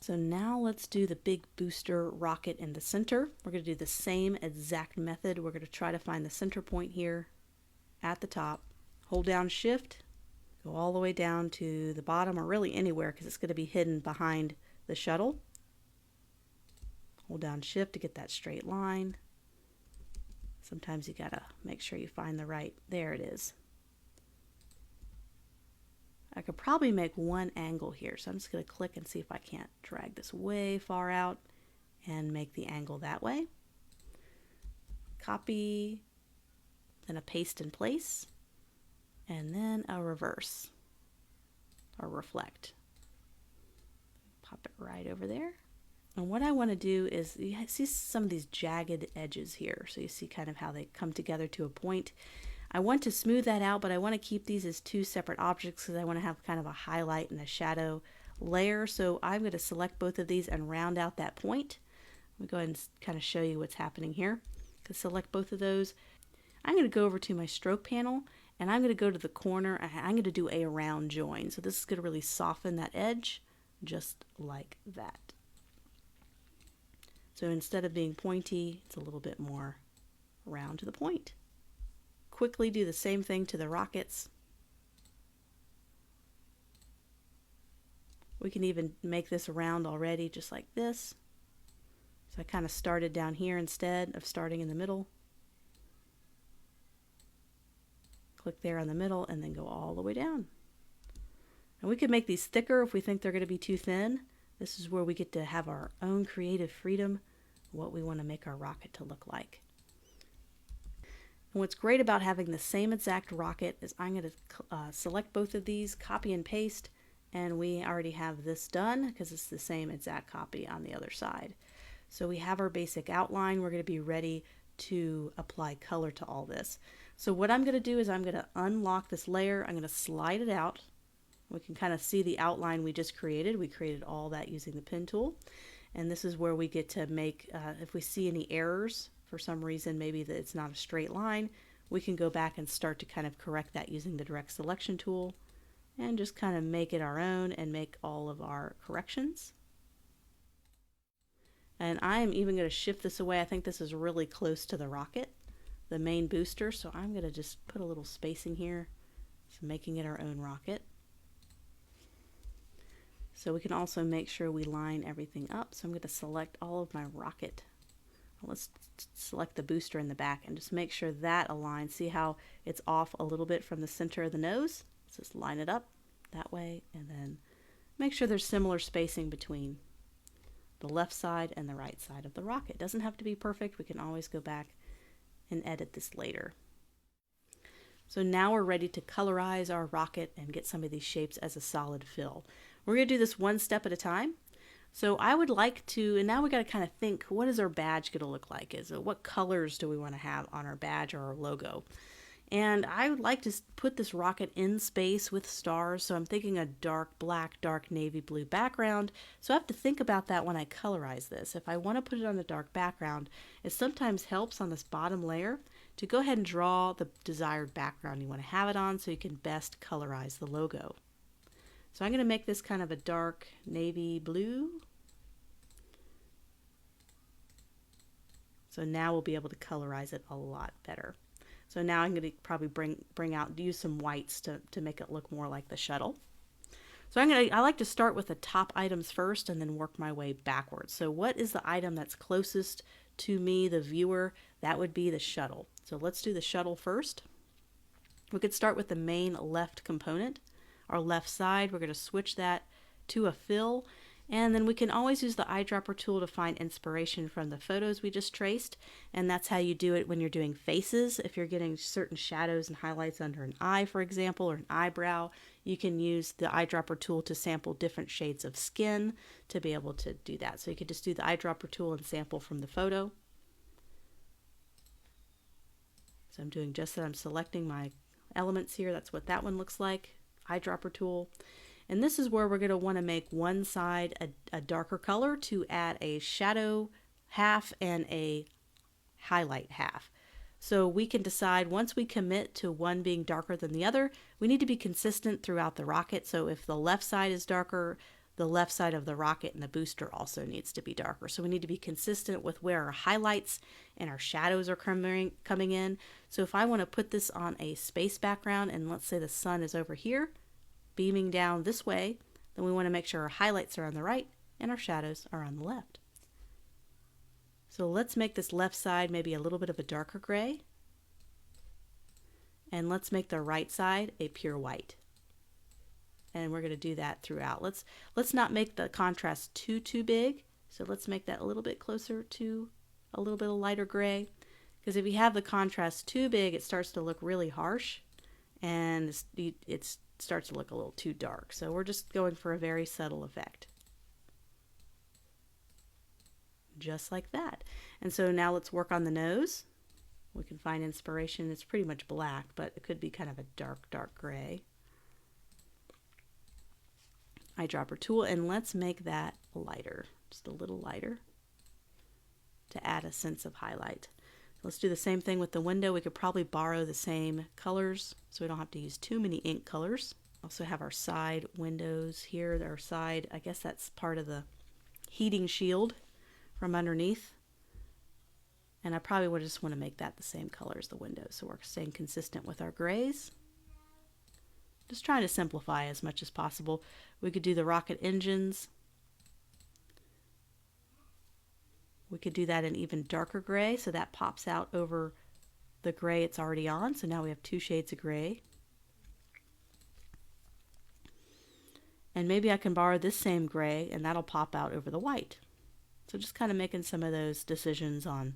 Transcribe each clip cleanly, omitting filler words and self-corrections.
So now let's do the big booster rocket in the center. We're going to do the same exact method. We're going to try to find the center point here at the top. Hold down Shift, go all the way down to the bottom, or really anywhere because it's going to be hidden behind the shuttle. Hold down Shift to get that straight line. Sometimes you got to make sure you find the right, there it is. I could probably make one angle here, so I'm just going to click and see if I can't drag this way far out and make the angle that way. Copy, then a paste in place, and then a reverse or reflect. Pop it right over there. And what I want to do is, you see some of these jagged edges here, so you see kind of how they come together to a point. I want to smooth that out, but I want to keep these as two separate objects because I want to have kind of a highlight and a shadow layer. So I'm going to select both of these and round out that point. I'm going to go ahead and kind of show you what's happening here. Select both of those. I'm going to go over to my stroke panel and I'm going to go to the corner and I'm going to do a round join. So this is going to really soften that edge just like that. So instead of being pointy, it's a little bit more round to the point. Quickly do the same thing to the rockets. We can even make this round already just like this. So I kind of started down here instead of starting in the middle. Click there on the middle and then go all the way down. And we can make these thicker if we think they're going to be too thin. This is where we get to have our own creative freedom, what we want to make our rocket to look like. And what's great about having the same exact rocket is I'm going to select both of these, copy and paste, and we already have this done because it's the same exact copy on the other side. So we have our basic outline. We're going to be ready to apply color to all this. So what I'm going to do is I'm going to unlock this layer. I'm going to slide it out. We can kind of see the outline we just created. We created all that using the pen tool. And this is where we get to make, if we see any errors, for some reason, maybe that it's not a straight line, we can go back and start to kind of correct that using the direct selection tool and just kind of make it our own and make all of our corrections. And I am even going to shift this away. I think this is really close to the rocket, the main booster, so I'm going to just put a little spacing here, so making it our own rocket. So we can also make sure we line everything up. So I'm going to select all of my rocket. Let's select the booster in the back and just make sure that aligns. See how it's off a little bit from the center of the nose? Let's just line it up that way and then make sure there's similar spacing between the left side and the right side of the rocket. It doesn't have to be perfect. We can always go back and edit this later. So now we're ready to colorize our rocket and get some of these shapes as a solid fill. We're going to do this one step at a time. So I would like to, and now we got to kind of think, what is our badge going to look like? What colors do we want to have on our badge or our logo? And I would like to put this rocket in space with stars. So I'm thinking a dark black, dark navy blue background. So I have to think about that when I colorize this. If I want to put it on a dark background, it sometimes helps on this bottom layer to go ahead and draw the desired background you want to have it on so you can best colorize the logo. So I'm going to make this kind of a dark navy blue. So now we'll be able to colorize it a lot better. So now I'm going to probably use some whites to make it look more like the shuttle. So I like to start with the top items first and then work my way backwards. So what is the item that's closest to me, the viewer? That would be the shuttle. So let's do the shuttle first. We could start with the main left component. Our left side, we're going to switch that to a fill, and then we can always use the eyedropper tool to find inspiration from the photos we just traced, and that's how you do it when you're doing faces. If you're getting certain shadows and highlights under an eye, for example, or an eyebrow, you can use the eyedropper tool to sample different shades of skin to be able to do that. So you could just do the eyedropper tool and sample from the photo. So I'm doing just that. I'm selecting my elements here. That's what that one looks like. Eyedropper tool, and this is where we're going to want to make one side a darker color to add a shadow half and a highlight half. So we can decide once we commit to one being darker than the other, we need to be consistent throughout the rocket. So if the left side is darker, the left side of the rocket and the booster also needs to be darker. So we need to be consistent with where our highlights and our shadows are coming in. So if I want to put this on a space background, and let's say the sun is over here, beaming down this way, then we want to make sure our highlights are on the right and our shadows are on the left. So let's make this left side maybe a little bit of a darker gray. And let's make the right side a pure white. And we're going to do that throughout. Let's not make the contrast too big. So let's make that a little bit closer to a little bit of lighter gray. Because if you have the contrast too big, it starts to look really harsh. And it starts to look a little too dark. So we're just going for a very subtle effect. Just like that. And so now let's work on the nose. We can find inspiration. It's pretty much black, but it could be kind of a dark gray. Eyedropper tool, and let's make that lighter, just a little lighter to add a sense of highlight. Let's do the same thing with the window. We could probably borrow the same colors so we don't have to use too many ink colors. Also have our side windows here, our side, I guess that's part of the heating shield from underneath. And I probably would just want to make that the same color as the windows, so we're staying consistent with our grays. Just trying to simplify as much as possible. We could do the rocket engines. We could do that in even darker gray, so that pops out over the gray it's already on. So now we have 2 shades of gray. And maybe I can borrow this same gray, and that'll pop out over the white. So just kind of making some of those decisions on,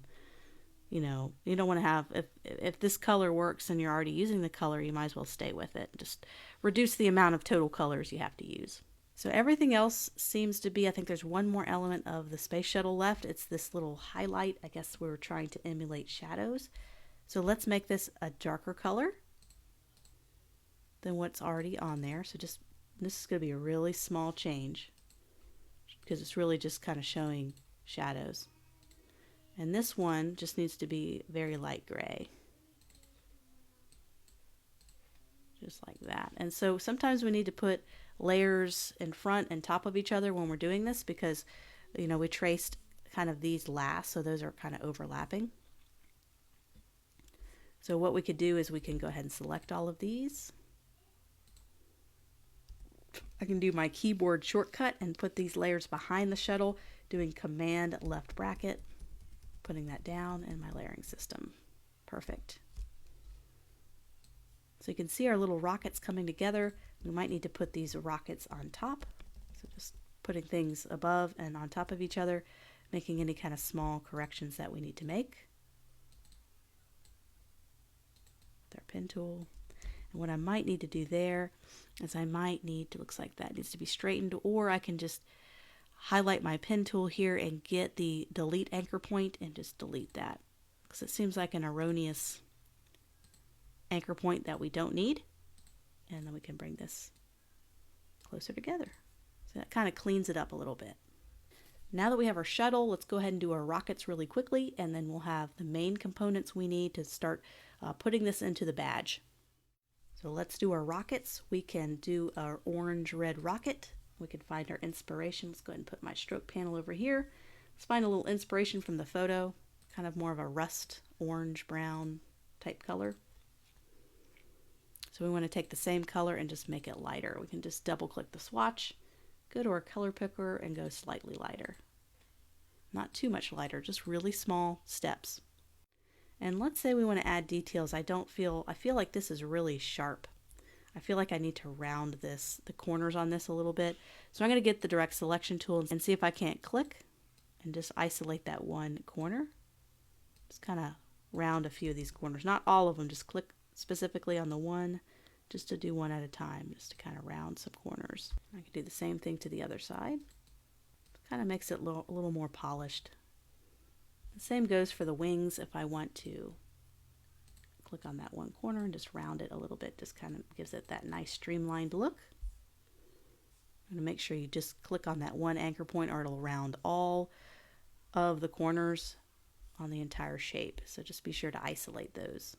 you know, you don't want to have, if this color works and you're already using the color, you might as well stay with it. Just reduce the amount of total colors you have to use. So everything else seems to be, I think there's one more element of the space shuttle left. It's this little highlight. I guess we were trying to emulate shadows. So let's make this a darker color than what's already on there. So just, this is going to be a really small change because it's really just kind of showing shadows. And this one just needs to be very light gray. Just like that. And so sometimes we need to put layers in front and top of each other when we're doing this because, you know, we traced kind of these last, so those are kind of overlapping. So what we could do is we can go ahead and select all of these. I can do my keyboard shortcut and put these layers behind the shuttle, doing Command left bracket, putting that down in my layering system. Perfect. So you can see our little rockets coming together. We might need to put these rockets on top. So just putting things above and on top of each other, making any kind of small corrections that we need to make. With our pen tool. And what I might need to do there is I might need to, looks like that needs to be straightened, or I can just highlight my pen tool here and get the delete anchor point and just delete that. Because it seems like an erroneous anchor point that we don't need. And then we can bring this closer together. So that kind of cleans it up a little bit. Now that we have our shuttle, let's go ahead and do our rockets really quickly, and then we'll have the main components we need to start putting this into the badge. So let's do our rockets. We can do our orange-red rocket. We can find our inspiration. Let's go ahead and put my stroke panel over here. Let's find a little inspiration from the photo, kind of more of a rust orange-brown type color. So we want to take the same color and just make it lighter. We can just double-click the swatch, go to our color picker, and go slightly lighter. Not too much lighter, just really small steps. And let's say we want to add details. I feel like this is really sharp. I feel like I need to round the corners on this a little bit. So I'm going to get the direct selection tool and see if I can't click and just isolate that one corner. Just kind of round a few of these corners. Not all of them, just click specifically on the one, just to do one at a time, just to kind of round some corners. I can do the same thing to the other side. Kind of makes it a little more polished. The same goes for the wings. If I want to click on that one corner and just round it a little bit, just kind of gives it that nice streamlined look. I'm going to make sure you just click on that one anchor point or it'll round all of the corners on the entire shape. So just be sure to isolate those.